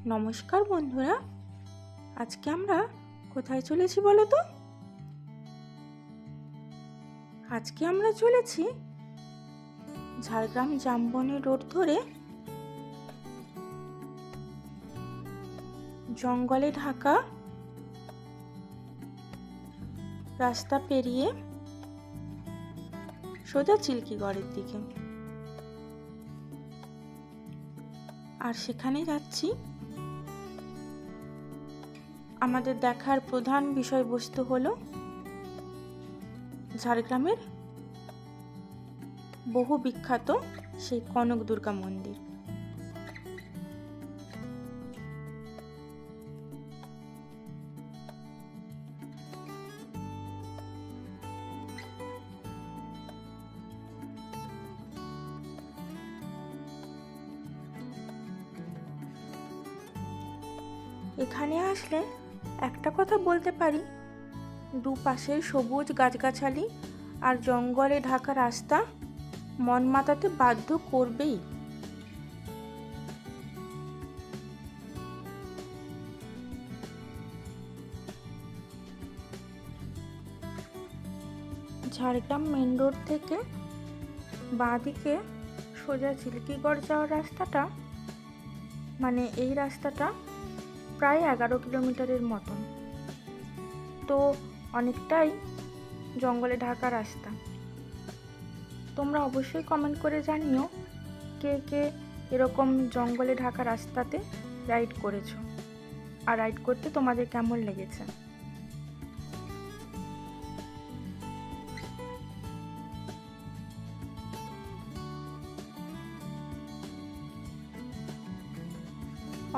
নমস্কার বন্ধুরা, আজকে আমরা কোথায় চলেছি বলো তো? আজকে আমরা চলেছি ঝাড়গ্রাম জামবনি রোড ধরে জঙ্গলে ঢাকা রাস্তা পেরিয়ে সোজা চিল্কিগড়ের দিকে। আর সেখানে যাচ্ছি, আমাদের দেখার প্রধান বিষয়বস্তু হলো ঝাড়গ্রামের বহু বিখ্যাত সেই কনক দুর্গা মন্দির। এখানে আসলে একটা কথা বলতে পারি, দুপাশের সবুজ গাছগাছালি আর জঙ্গলে ঢাকা রাস্তা মন মাতাতে বাধ্য করবেই। ঝাড়গ্রাম মেন রোড থেকে বাঁদিকে সোজা চিল্কিগড় যাওয়ার রাস্তাটা, মানে এই রাস্তাটা প্রায় 11 কিলোমিটারের মতন, তো অনেকটাই জঙ্গলে ঢাকা রাস্তা। তোমরা অবশ্যই কমেন্ট করে জানিও কে কে এরকম জঙ্গলে ঢাকা রাস্তাতে রাইড করেছো, আর রাইড করতে তোমাদের কেমন লেগেছে।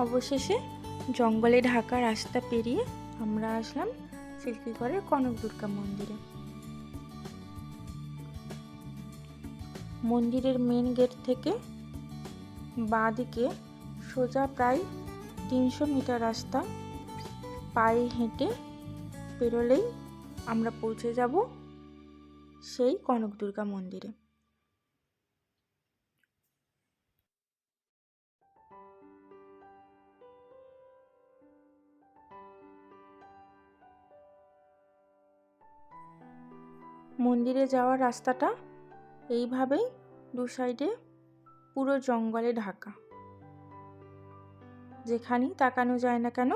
অবশেষে জঙ্গলে ঢাকা রাস্তা পেরিয়ে আমরা আসলাম চিল্কিগড়ের কনক দুর্গা মন্দিরে। মন্দিরের মেন গেট থেকে বাঁ দিকে সোজা প্রায় 300 মিটার রাস্তা পায়ে হেঁটে পেরোলেই আমরা পৌঁছে যাব সেই কনক দুর্গা মন্দিরে। মন্দিরে যাওয়ার রাস্তাটা এইভাবেই দু সাইডে পুরো জঙ্গলে ঢাকা, যেখানেই তাকানো যায় না কেন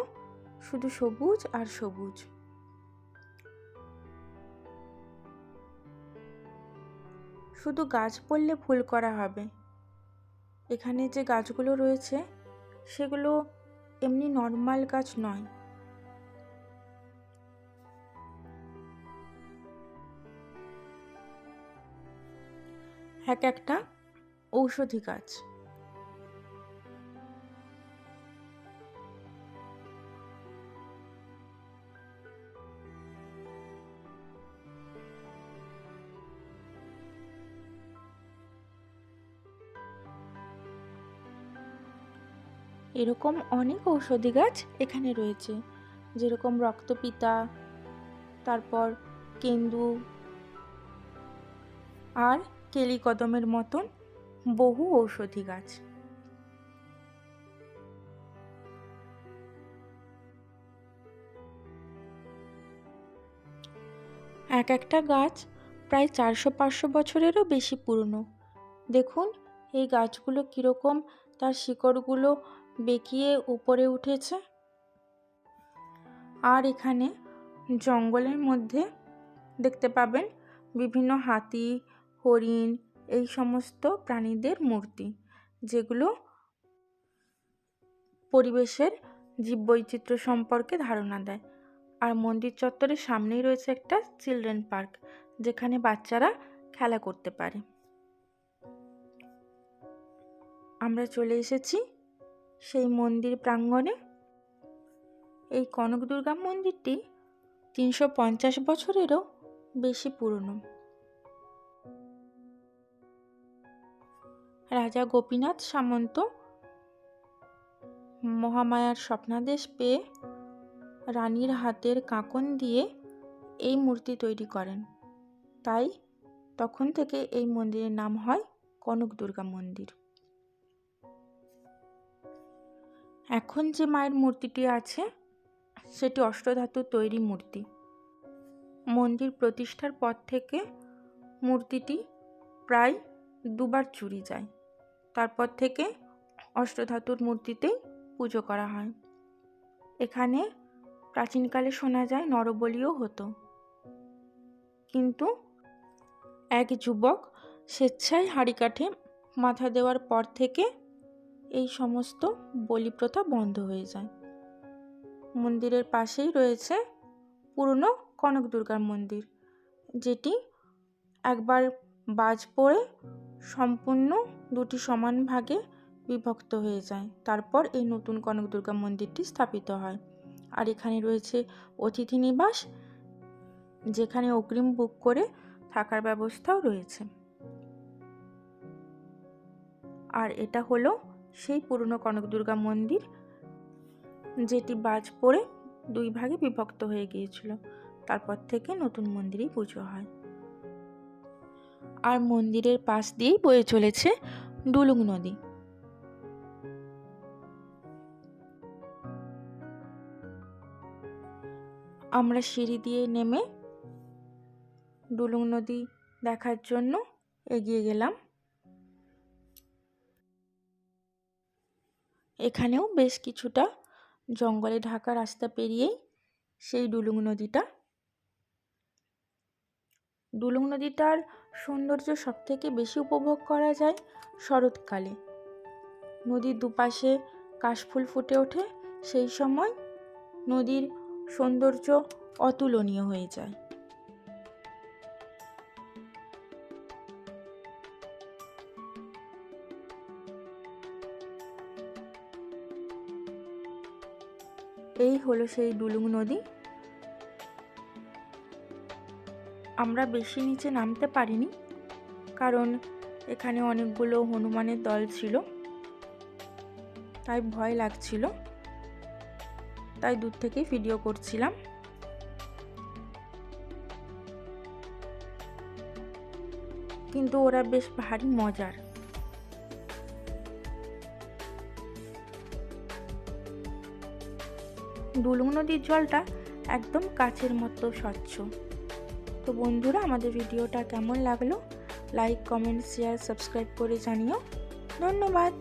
শুধু সবুজ আর সবুজ। শুধু গাছ বললে ভুল করা হবে, এখানে যে গাছগুলো রয়েছে সেগুলো এমনি নর্মাল গাছ নয়, এক একটা ঔষধি গাছ। এরকম অনেক ঔষধি গাছ এখানে রয়েছে, যেরকম রক্তপিতা, তারপর কেন্দু আর কেলিকদমের মতন বহু ঔষধি গাছ। এক একটা গাছ প্রায় 400-500 বছরেরও বেশি পুরনো। দেখুন এই গাছগুলো কীরকম তার শিকড়গুলো বেঁকিয়ে উপরে উঠেছে। আর এখানে জঙ্গলের মধ্যে দেখতে পাবেন বিভিন্ন হাতি, হরিণ, এই সমস্ত প্রাণীদের মূর্তি, যেগুলো পরিবেশের জীববৈচিত্র্য সম্পর্কে ধারণা দেয়। আর মন্দির চত্বরের সামনেই রয়েছে একটা চিলড্রেন পার্ক, যেখানে বাচ্চারা খেলা করতে পারে। আমরা চলে এসেছি সেই মন্দির প্রাঙ্গণে। এই কনক দুর্গা মন্দিরটি 350 বছরেরও বেশি পুরনো। রাজা গোপীনাথ সামন্ত মহামায়ার স্বপ্নাদেশ পেয়ে রানীর হাতের কাঁকন দিয়ে এই মূর্তি তৈরি করেন, তাই তখন থেকে এই মন্দিরের নাম হয় কনক দুর্গা মন্দির। এখন যে মায়ের মূর্তিটি আছে সেটি অষ্টধাতুর তৈরি মূর্তি। মন্দির প্রতিষ্ঠার পর থেকে মূর্তিটি প্রায় দুবার চুরি যায়। তারপর থেকে অষ্টধাতুর মূর্তিতেই পুজো করা হয়। এখানে প্রাচীনকালে শোনা যায় নরবলিও হতো, কিন্তু এক যুবক স্বেচ্ছায় হাঁড়ি কাঠে মাথা দেওয়ার পর থেকে এই সমস্ত বলি প্রথা বন্ধ হয়ে যায়। মন্দিরের পাশেই রয়েছে পুরনো কনক দুর্গার মন্দির, যেটি একবার বাজ পড়ে সম্পূর্ণ দুটি সমান ভাগে বিভক্ত হয়ে যায়। তারপর এই নতুন কনক দুর্গা মন্দিরটি স্থাপিত হয়। আর এখানে রয়েছে অতিথি নিবাস, যেখানে অগ্রিম বুক করে থাকার ব্যবস্থাও রয়েছে। আর এটা হলো সেই পুরনো কনক দুর্গা মন্দির, যেটি বাজ পড়ে দুই ভাগে বিভক্ত হয়ে গিয়েছিল। তারপর থেকে নতুন মন্দিরেই পুজো হয়। আর মন্দিরের পাশ দিয়েই বয়ে চলেছে ডুলুং নদী। আমরা সিঁড়ি দিয়ে নেমে ডুলুং নদী দেখার জন্য এগিয়ে গেলাম। এখানেও বেশ কিছুটা জঙ্গলে ঢাকা রাস্তা পেরিয়েই সেই ডুলুং নদীটা। ডুলুং নদীটার সৌন্দর্য সবথেকে বেশি উপভোগ করা যায় শরৎকালে। নদীর দুপাশে কাশফুল ফুটে ওঠে, সেই সময় নদীর সৌন্দর্য অতুলনীয় হয়ে যায়। এই হলো সেই ডুলুং নদী। আমরা বেশি নিচে নামতে পারিনি, কারণ এখানে অনেকগুলো হনুমানের দল ছিল, তাই ভয় লাগছিল, তাই দূর থেকেই ভিডিও করছিলাম। কিন্তু ওরা বেশ ভারী মজার। ডুলুং নদীর জলটা একদম কাচের মতো স্বচ্ছ। তো বন্ধুরা, আমাদের ভিডিওটা কেমন লাগলো লাইক, কমেন্ট, শেয়ার, সাবস্ক্রাইব করে জানিও। ধন্যবাদ।